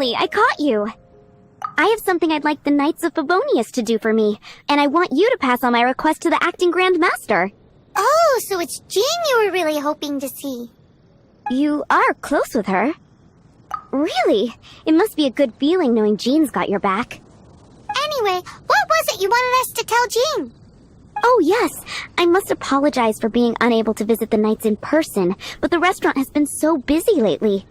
Finally, I caught you! I have something I'd like the Knights of Favonius to do for me, and I want you to pass on my request to the Acting Grand Master. Oh, so it's Jean you were really hoping to see. You are close with her. Really? It must be a good feeling knowing Jean's got your back. Anyway, what was it you wanted us to tell Jean? Oh yes, I must apologize for being unable to visit the Knights in person, but the restaurant has been so busy lately.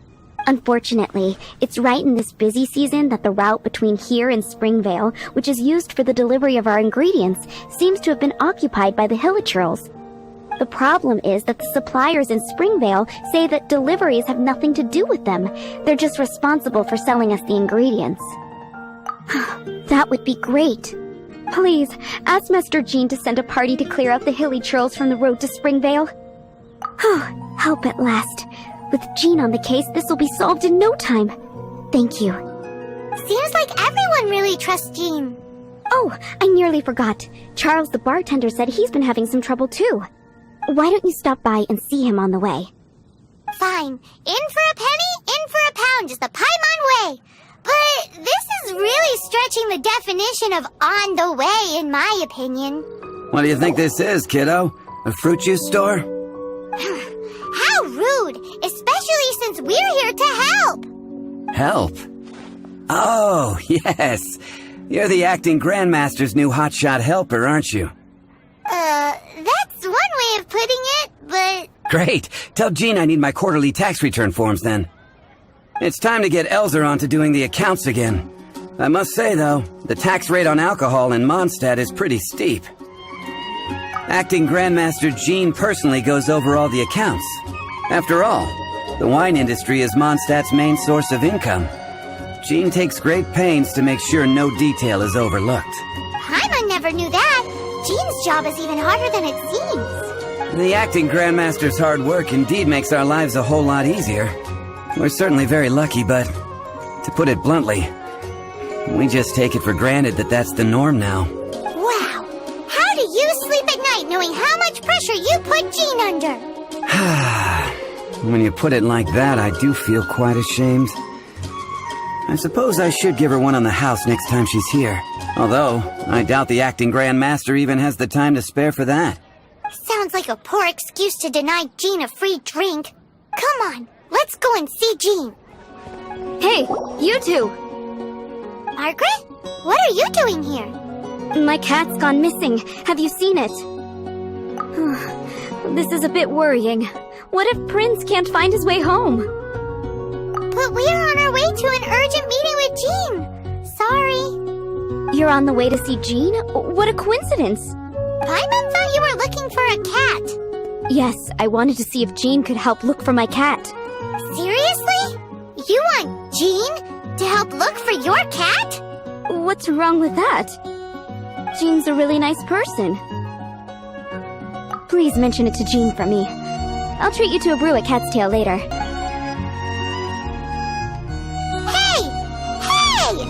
Unfortunately, it's right in this busy season that the route between here and Springvale, which is used for the delivery of our ingredients, seems to have been occupied by the Hilichurls. The problem is that the suppliers in Springvale say that deliveries have nothing to do with them. They're just responsible for selling us the ingredients. That would be great. Please, ask Master Jean to send a party to clear out the Hilichurls from the road to Springvale. Help at last. With Jean on the case, this will be solved in no time. Thank you. Seems like everyone really trusts Jean. Oh, I nearly forgot. Charles the bartender said he's been having some trouble too. Why don't you stop by and see him on the way? Fine. In for a penny, in for a pound is the Paimon way. But this is really stretching the definition of on the way, in my opinion. What do you think this is, kiddo? A fruit juice store? How rude, especially since we're here to help. Help? Oh, yes. You're the Acting Grandmaster's new hotshot helper, aren't you? That's one way of putting it, but... Great. Tell Jean I need my quarterly tax return forms then. It's time to get Elzer on to doing the accounts again. I must say, though, the tax rate on alcohol in Mondstadt is pretty steep. Acting Grandmaster Jean personally goes over all the accounts. After all, the wine industry is Mondstadt's main source of income. Jean takes great pains to make sure no detail is overlooked. Paimon never knew that. Jean's job is even harder than it seems. The Acting Grandmaster's hard work indeed makes our lives a whole lot easier. We're certainly very lucky, but to put it bluntly, we just take it for granted that that's the norm now. Wow! How do you sleep at night knowing how much pressure you put Jean under? When you put it like that, I do feel quite ashamed. I suppose I should give her one on the house next time she's here. Although, I doubt the Acting Grandmaster even has the time to spare for that. Sounds like a poor excuse to deny Jean a free drink. Come on, let's go and see Jean. Hey, you two! Margaret? What are you doing here? My cat's gone missing. Have you seen it? This is a bit worrying. What if Prince can't find his way home? But we are on our way to an urgent meeting with Jean. Sorry. You're on the way to see Jean? What a coincidence! Paimon thought you were looking for a cat. Yes, I wanted to see if Jean could help look for my cat. Seriously? You want Jean to help look for your cat? What's wrong with that? Jean's a really nice person. Please mention it to Jean for me. I'll treat you to a brew at Cat's Tail later. Hey! Hey!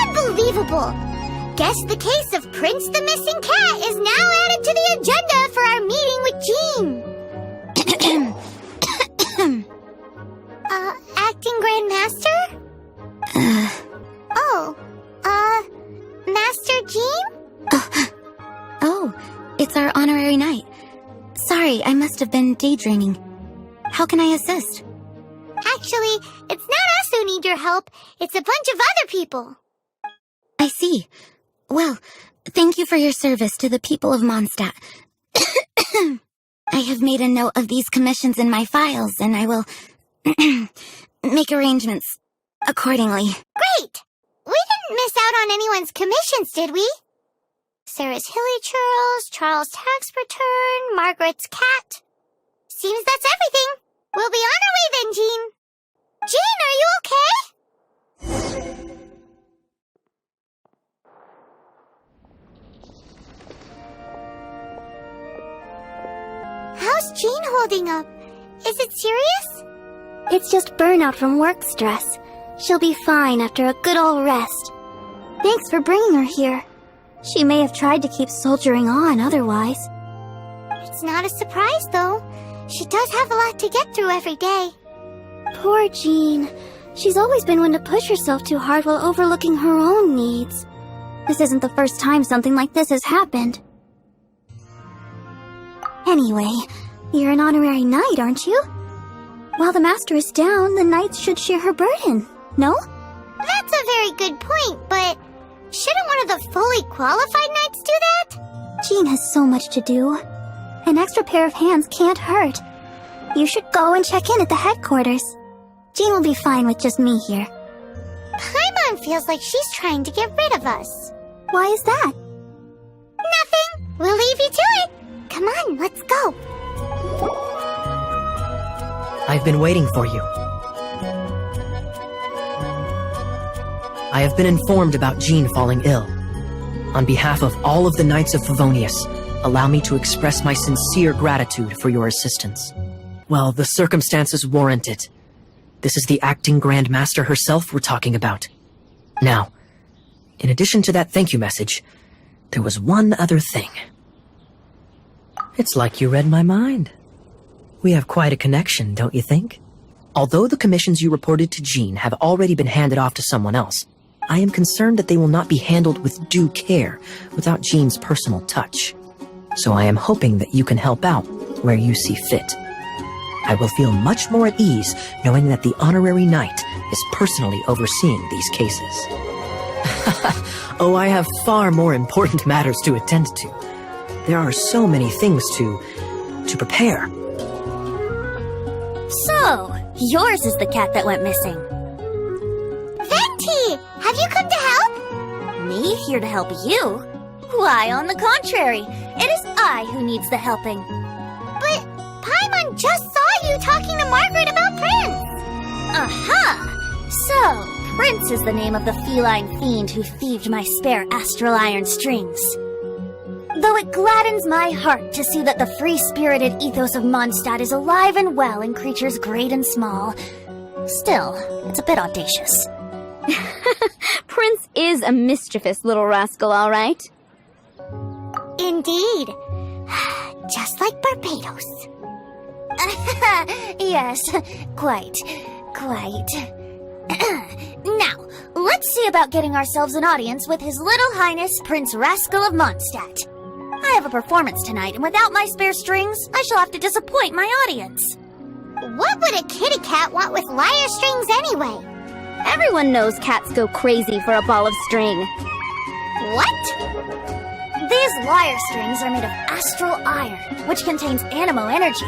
Unbelievable! Guess the case of Prince the Missing Cat is now added to the agenda for our meeting with Jean. Acting Grandmaster? Master Jean? Oh, it's our honorary knight. Sorry, I must have been daydreaming. How can I assist? Actually, it's not us who need your help. It's a bunch of other people. I see. Well, thank you for your service to the people of Mondstadt. I have made a note of these commissions in my files, and I will make arrangements accordingly. Great! We didn't miss out on anyone's commissions, did we? Sarah's Hilichurls, Charles' tax return, Margaret's cat. Seems that's everything. We'll be on our way then, Jean. Jean, are you okay? How's Jean holding up? Is it serious? It's just burnout from work stress. She'll be fine after a good old rest. Thanks for bringing her here. She may have tried to keep soldiering on otherwise. It's not a surprise, though. She does have a lot to get through every day. Poor Jean. She's always been one to push herself too hard while overlooking her own needs. This isn't the first time something like this has happened. Anyway, you're an honorary knight, aren't you? While the master is down, the knights should share her burden, no? That's a very good point, but shouldn't one of the fully qualified knights do that? Jean has so much to do. An extra pair of hands can't hurt. You should go and check in at the headquarters. Jean will be fine with just me here. Paimon feels like she's trying to get rid of us. Why is that? Nothing. We'll leave you to it. Come on, let's go. I've been waiting for you. I have been informed about Jean falling ill. On behalf of all of the Knights of Favonius, allow me to express my sincere gratitude for your assistance. Well, the circumstances warrant it. This is the acting Grand Master herself we're talking about. Now, in addition to that thank you message, there was one other thing. It's like you read my mind. We have quite a connection, don't you think? Although the commissions you reported to Jean have already been handed off to someone else, I am concerned that they will not be handled with due care without Jean's personal touch. So I am hoping that you can help out where you see fit. I will feel much more at ease knowing that the honorary knight is personally overseeing these cases. Oh, I have far more important matters to attend to. There are so many things to prepare. So, yours is the cat that went missing. Venti, have you come to help? Me here to help you? Why, on the contrary, it is I who needs the helping. But Paimon just saw you talking to Margaret about Prince. Aha! So, Prince is the name of the feline fiend who thieved my spare astral iron strings. Though it gladdens my heart to see that the free-spirited ethos of Mondstadt is alive and well in creatures great and small, still, it's a bit audacious. Prince is a mischievous little rascal, all right. Indeed. Just like Barbados. Yes, quite. Now, let's see about getting ourselves an audience with His Little Highness Prince Rascal of Mondstadt. I have a performance tonight, and without my spare strings, I shall have to disappoint my audience. What would a kitty cat want with lyre strings anyway? Everyone knows cats go crazy for a ball of string. What? These lyre strings are made of astral iron, which contains animo energy.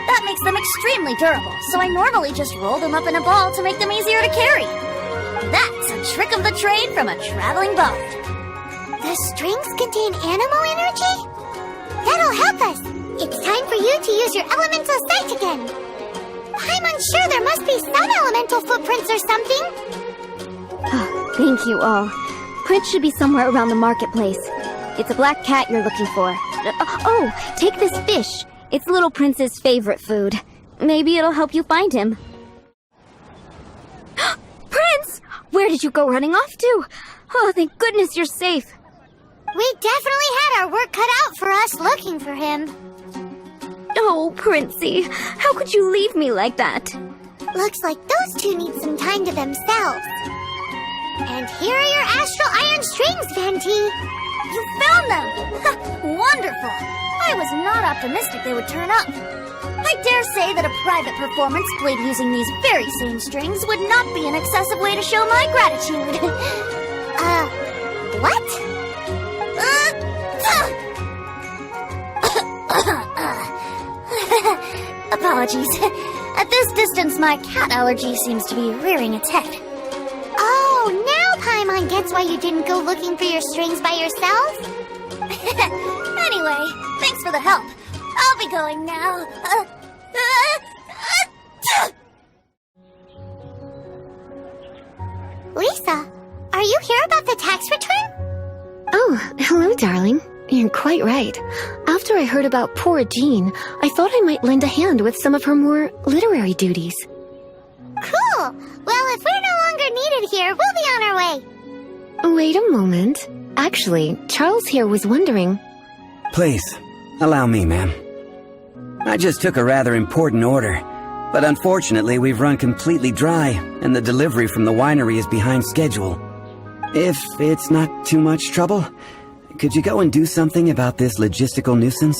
That makes them extremely durable, so I normally just roll them up in a ball to make them easier to carry. That's a trick of the trade from a traveling bard. The strings contain animo energy? That'll help us. It's time for you to use your elemental sight again. I'm unsure there must be sun elemental footprints or something. Thank you all. Prince should be somewhere around the marketplace. It's a black cat you're looking for. Oh, take this fish. It's Little Prince's favorite food. Maybe it'll help you find him. Prince! Where did you go running off to? Oh, thank goodness you're safe. We definitely had our work cut out for us looking for him. Oh, Princey, how could you leave me like that? Looks like those two need some time to themselves. And here are your astral iron strings, Venti. You found them! Wonderful! I was not optimistic they would turn up. I dare say that a private performance played using these very same strings would not be an excessive way to show my gratitude. What? Apologies. At this distance, my cat allergy seems to be rearing its head. Oh, now Paimon gets why you didn't go looking for your strings by yourself? Anyway, thanks for the help. I'll be going now. Lisa, are you here about the tax return? Oh, hello, darling. You're quite right. After I heard about poor Jean, I thought I might lend a hand with some of her more literary duties. Cool. Well, if we're no longer needed here, we'll be on our way. Wait a moment. Actually, Charles here was wondering... Please, allow me, ma'am. I just took a rather important order. But unfortunately, we've run completely dry, and the delivery from the winery is behind schedule. If it's not too much trouble, could you go and do something about this logistical nuisance?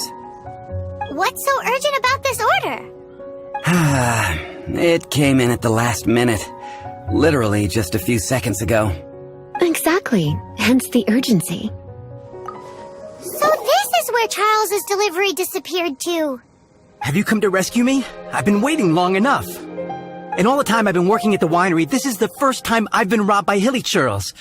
What's so urgent about this order? It came in at the last minute. Literally just a few seconds ago. Exactly. Hence the urgency. So this is where Charles's delivery disappeared to. Have you come to rescue me? I've been waiting long enough. In all the time I've been working at the winery, this is the first time I've been robbed by hilly churls.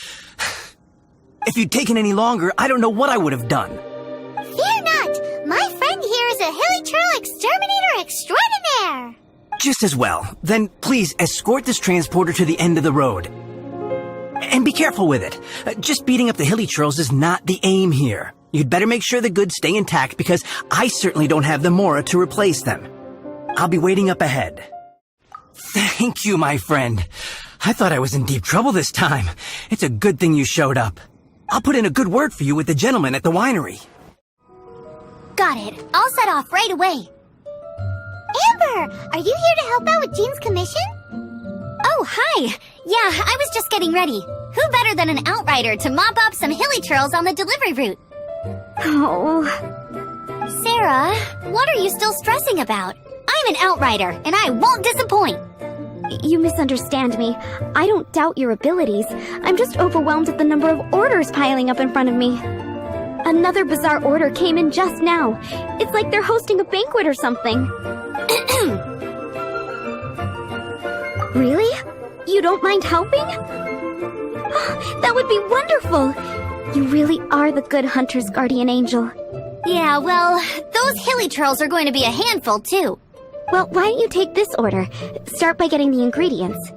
If you'd taken any longer, I don't know what I would have done. Fear not! My friend here is a hilly churl exterminator extraordinaire! Just as well. Then please escort this transporter to the end of the road. And be careful with it. Just beating up the hilly churls is not the aim here. You'd better make sure the goods stay intact because I certainly don't have the Mora to replace them. I'll be waiting up ahead. Thank you, my friend. I thought I was in deep trouble this time. It's a good thing you showed up. I'll put in a good word for you with the gentleman at the winery. Got it. I'll set off right away. Amber, are you here to help out with Jean's commission? Oh, hi. Yeah, I was just getting ready. Who better than an outrider to mop up some hilly churls on the delivery route? Oh, Sarah, what are you still stressing about? I'm an outrider, and I won't disappoint. you misunderstand me. I don't doubt your abilities. I'm just overwhelmed at the number of orders piling up in front of me. Another bizarre order came in just now. It's like they're hosting a banquet or something. Really? You don't mind helping? That would be wonderful! You really are the good hunter's guardian angel. Yeah, well, those hilly churls are going to be a handful, too. Well, why don't you take this order? Start by getting the ingredients.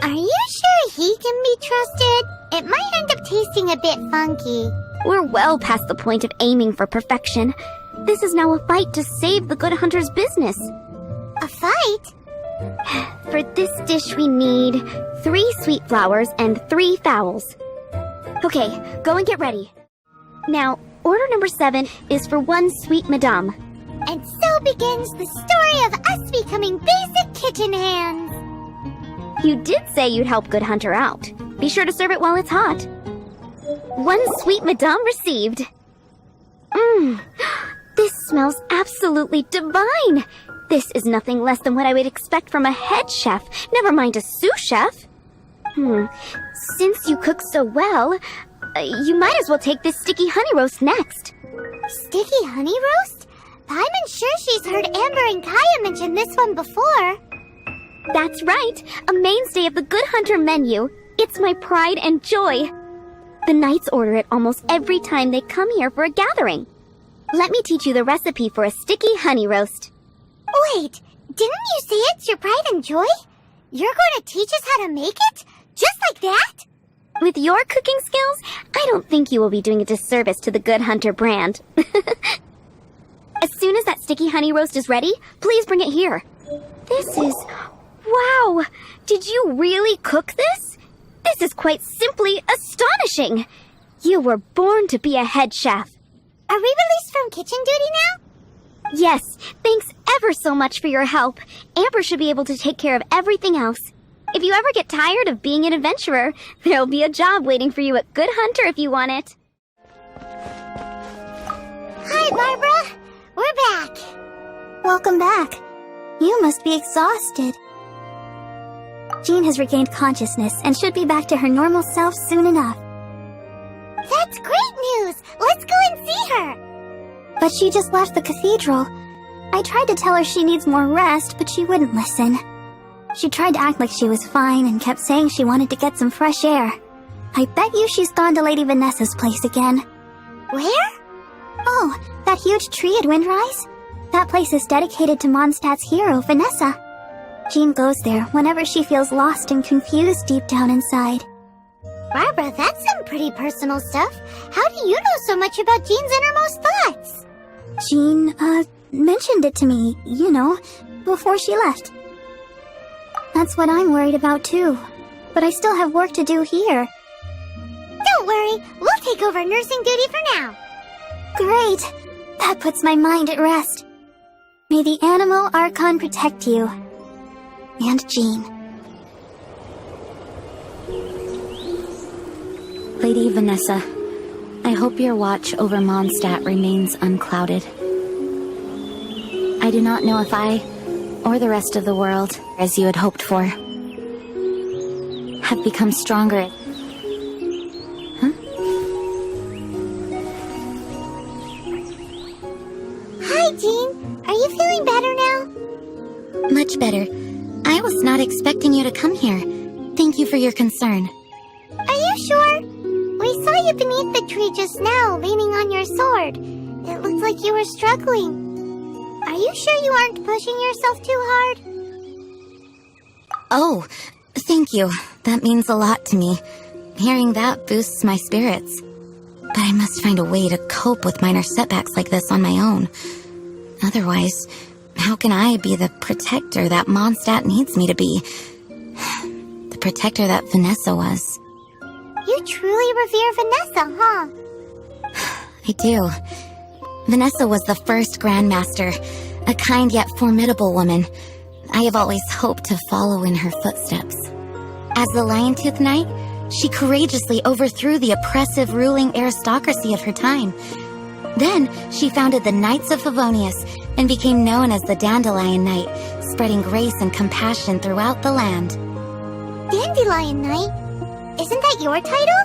Are you sure he can be trusted? It might end up tasting a bit funky. We're well past the point of aiming for perfection. This is now a fight to save the good hunter's business. A fight? For this dish we need 3 sweet flowers and 3 fowls. Okay, go and get ready. Now, order number 7 is for 1 sweet madame. And so begins the story of us becoming basic kitchen hands. You did say you'd help Good Hunter out. Be sure to serve it while it's hot. 1 sweet madame received. This smells absolutely divine. This is nothing less than what I would expect from a head chef, never mind a sous chef. Since you cook so well, you might as well take this sticky honey roast next. Sticky honey roast? I'm sure she's heard Amber and Kaya mention this one before. That's right, a mainstay of the Good Hunter menu. It's my pride and joy. The knights order it almost every time they come here for a gathering. Let me teach you the recipe for a sticky honey roast. Wait, didn't you say it's your pride and joy? You're going to teach us how to make it? Just like that? With your cooking skills, I don't think you will be doing a disservice to the Good Hunter brand. As soon as that sticky honey roast is ready, please bring it here. This is... wow! Did you really cook this? This is quite simply astonishing! You were born to be a head chef. Are we released from kitchen duty now? Yes, thanks ever so much for your help. Amber should be able to take care of everything else. If you ever get tired of being an adventurer, there'll be a job waiting for you at Good Hunter if you want it. Hi, Barbara. We're back. Welcome back. You must be exhausted. Jean has regained consciousness and should be back to her normal self soon enough. That's great news. Let's go and see her. But she just left the cathedral. I tried to tell her she needs more rest, but she wouldn't listen. She tried to act like she was fine and kept saying she wanted to get some fresh air. I bet you she's gone to Lady Vanessa's place again. Where? Oh, that huge tree at Windrise? That place is dedicated to Mondstadt's hero, Vanessa. Jean goes there whenever she feels lost and confused deep down inside. Barbara, that's some pretty personal stuff. How do you know so much about Jean's innermost thoughts? Jean, mentioned it to me, before she left. That's what I'm worried about too. But I still have work to do here. Don't worry, we'll take over nursing duty for now. Great! That puts my mind at rest. May the Animal Archon protect you. and Jean. Lady Vanessa, I hope your watch over Mondstadt remains unclouded. I do not know if I, or the rest of the world, as you had hoped for, have become stronger. Hi, Jean. Are you feeling better now? Much better. I was not expecting you to come here. Thank you for your concern. Are you sure? We saw you beneath the tree just now, leaning on your sword. It looked like you were struggling. Are you sure you aren't pushing yourself too hard? Oh, thank you. That means a lot to me. Hearing that boosts my spirits. But I must find a way to cope with minor setbacks like this on my own. Otherwise, how can I be the protector that Mondstadt needs me to be? The protector that Vanessa was. You truly revere Vanessa, huh? I do. Vanessa was the first Grandmaster, a kind yet formidable woman. I have always hoped to follow in her footsteps. As the Lion-Tooth Knight, she courageously overthrew the oppressive ruling aristocracy of her time. Then, she founded the Knights of Favonius and became known as the Dandelion Knight, spreading grace and compassion throughout the land. Dandelion Knight? Isn't that your title?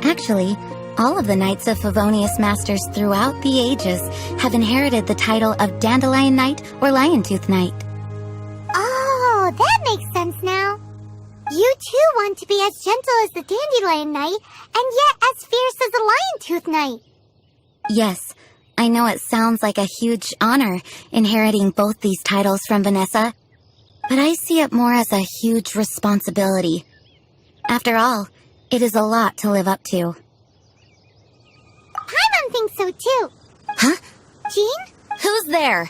Actually, all of the Knights of Favonius Masters throughout the ages have inherited the title of Dandelion Knight or Lion-Tooth Knight. Oh, that makes sense now. You too want to be as gentle as the Dandelion Knight, and yet as fierce as the Lion-Tooth Knight. Yes, I know it sounds like a huge honor inheriting both these titles from Vanessa, but I see it more as a huge responsibility. After all, it is a lot to live up to. Paimon thinks so too. Huh? Jean? Who's there?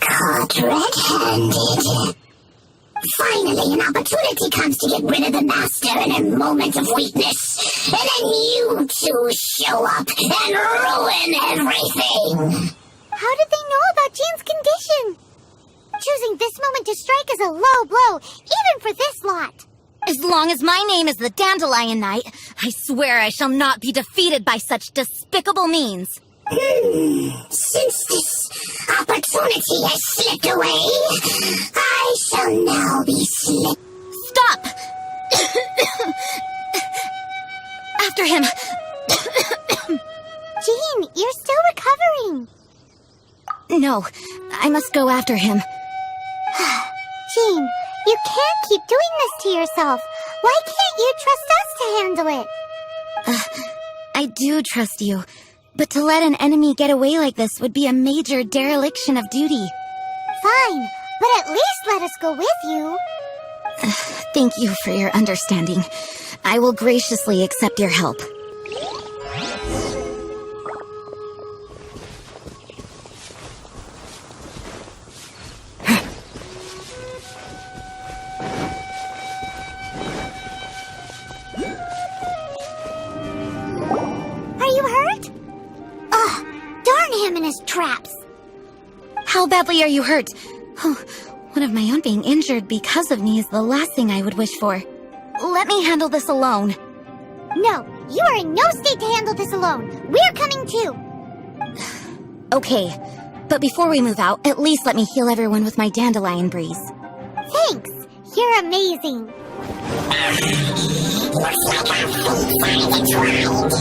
Caught red-handed. Finally, an opportunity comes to get rid of the Master in a moment of weakness. And then you two show up and ruin everything. How did they know about Jean's condition? Choosing this moment to strike is a low blow, even for this lot. As long as my name is the Dandelion Knight, I swear I shall not be defeated by such despicable means. Since this opportunity has slipped away, I shall now be slipped. Stop! After him! Jean, you're still recovering. No, I must go after him. Jean, you can't keep doing this to yourself. Why can't you trust us to handle it? I do trust you, but to let an enemy get away like this would be a major dereliction of duty. Fine, but at least let us go with you. Thank you for your understanding. I will graciously accept your help. Traps. How badly are you hurt? Oh, one of my own being injured because of me is the last thing I would wish for. Let me handle this alone. No, you are in no state to handle this alone. We're coming too. Okay, but before we move out, at least let me heal everyone with my Dandelion Breeze. Thanks. You're amazing. Looks like our feet finally drowned.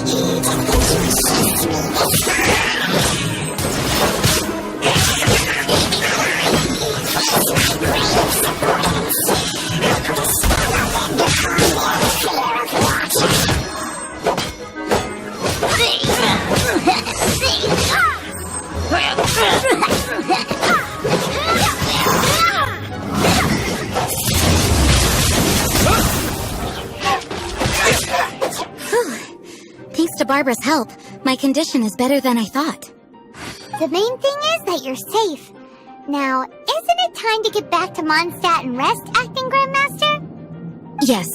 Thanks to Barbara's help, my condition is better than I thought. The main thing is that you're safe. Now, isn't it time to get back to Mondstadt and rest, Acting Grandmaster? Yes,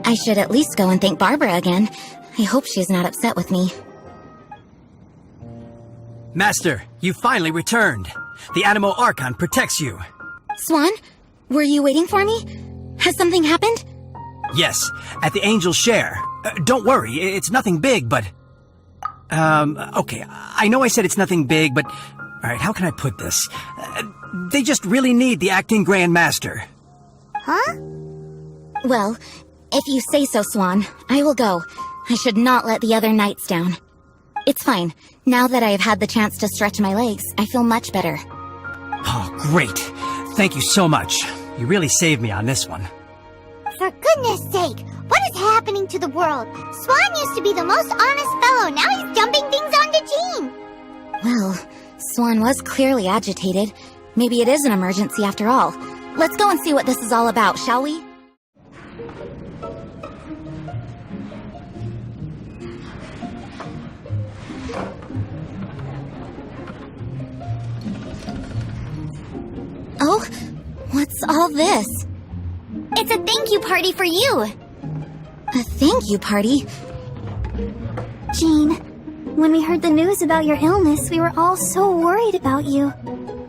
I should at least go and thank Barbara again. I hope she's not upset with me. Master, you finally returned. The Animo Archon protects you. Swan, were you waiting for me? Has something happened? Yes, at the Angel's Share. Don't worry, it's nothing big, but... okay, I know I said it's nothing big, but... Alright, how can I put this? They just really need the Acting Grand Master. Huh? Well, if you say so, Swan, I will go. I should not let the other knights down. It's fine. Now that I have had the chance to stretch my legs, I feel much better. Oh, great. Thank you so much. You really saved me on this one. For goodness sake, what is happening to the world? Swan used to be the most honest fellow, now he's dumping things onto Jean. Well, Swan was clearly agitated. Maybe it is an emergency after all. Let's go and see what this is all about, shall we? Oh, what's all this? It's a thank you party for you! A thank you party? Jean, when we heard the news about your illness, we were all so worried about you.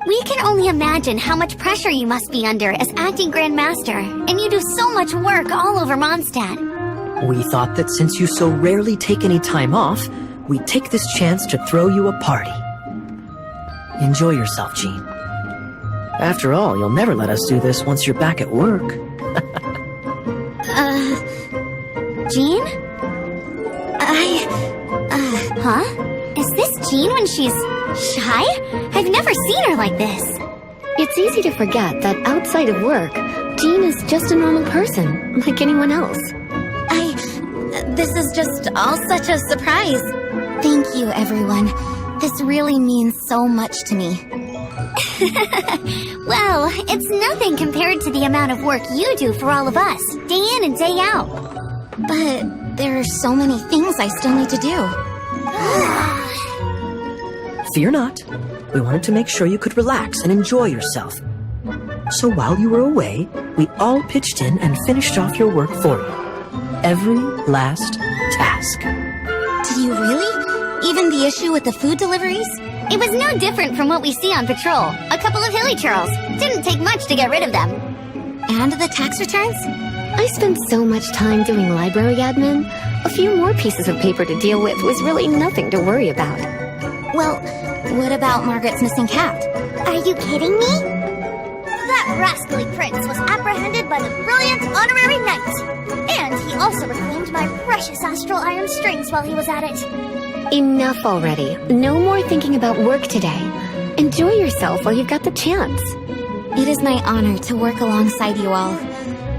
We can only imagine how much pressure you must be under as acting Grand Master, and you do so much work all over Mondstadt. We thought that since you so rarely take any time off, we'd take this chance to throw you a party. Enjoy yourself, Jean. After all, you'll never let us do this once you're back at work. Jean? Huh? Is this Jean when she's shy? I've never seen her like this. It's easy to forget that outside of work, Jean is just a normal person, like anyone else. This is just all such a surprise. Thank you, everyone. This really means so much to me. Well, it's nothing compared to the amount of work you do for all of us, day in and day out. But there are so many things I still need to do. Fear not. We wanted to make sure you could relax and enjoy yourself. So while you were away, we all pitched in and finished off your work for you. Every last task. Did you really? Even the issue with the food deliveries? It was no different from what we see on patrol. A couple of hilly churls. Didn't take much to get rid of them. And the tax returns? I spent so much time doing library admin. A few more pieces of paper to deal with was really nothing to worry about. Well, what about Margaret's missing cat? Are you kidding me? That rascally prince was apprehended by the brilliant honorary knight. And he also reclaimed my precious astral iron strings while he was at it. Enough already. No more thinking about work today. Enjoy yourself while you've got the chance. It is my honor to work alongside you all.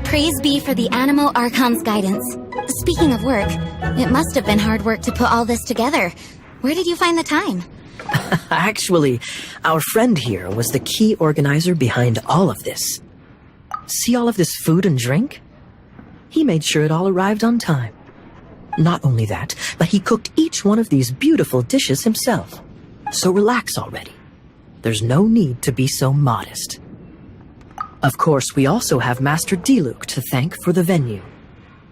Praise be for the Animo Archon's guidance. Speaking of work, it must have been hard work to put all this together. Where did you find the time? Actually, our friend here was the key organizer behind all of this. See all of this food and drink? He made sure it all arrived on time. Not only that, but he cooked each one of these beautiful dishes himself. So relax already. There's no need to be so modest. Of course, we also have Master Diluc to thank for the venue.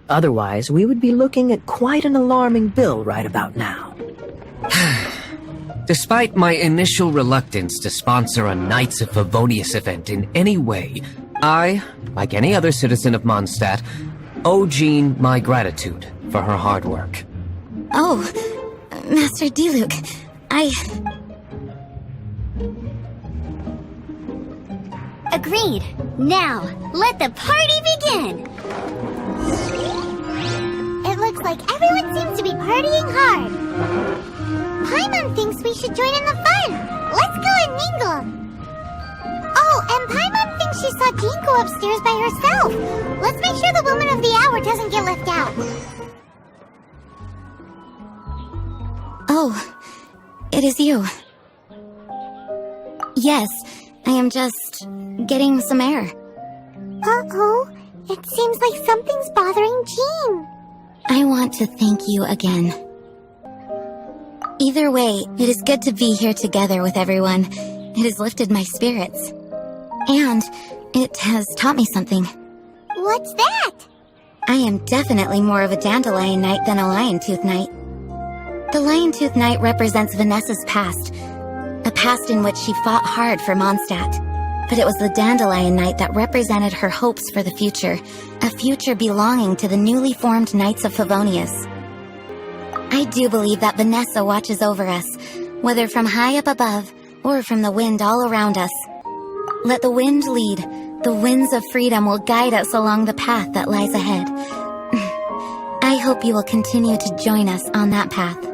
Otherwise, we would be looking at quite an alarming bill right about now. Despite my initial reluctance to sponsor a Knights of Favonius event in any way, I, like any other citizen of Mondstadt, owe Jean my gratitude for her hard work. Oh, Master Diluc, Agreed. Now, let the party begin! It looks like everyone seems to be partying hard. Paimon thinks we should join in the fun. Let's go and mingle. Oh, and Paimon thinks she saw Jean go upstairs by herself. Let's make sure the woman of the hour doesn't get left out. Oh, it is you. Yes, I am just getting some air. Uh-oh, it seems like something's bothering Jean. I want to thank you again. Either way, it is good to be here together with everyone. It has lifted my spirits. And it has taught me something. What's that? I am definitely more of a Dandelion Knight than a Lion Tooth Knight. The Lion Tooth Knight represents Vanessa's past, a past in which she fought hard for Mondstadt. But it was the Dandelion Knight that represented her hopes for the future, a future belonging to the newly formed Knights of Favonius. I do believe that Vanessa watches over us, whether from high up above or from the wind all around us. Let the wind lead. The winds of freedom will guide us along the path that lies ahead. I hope you will continue to join us on that path.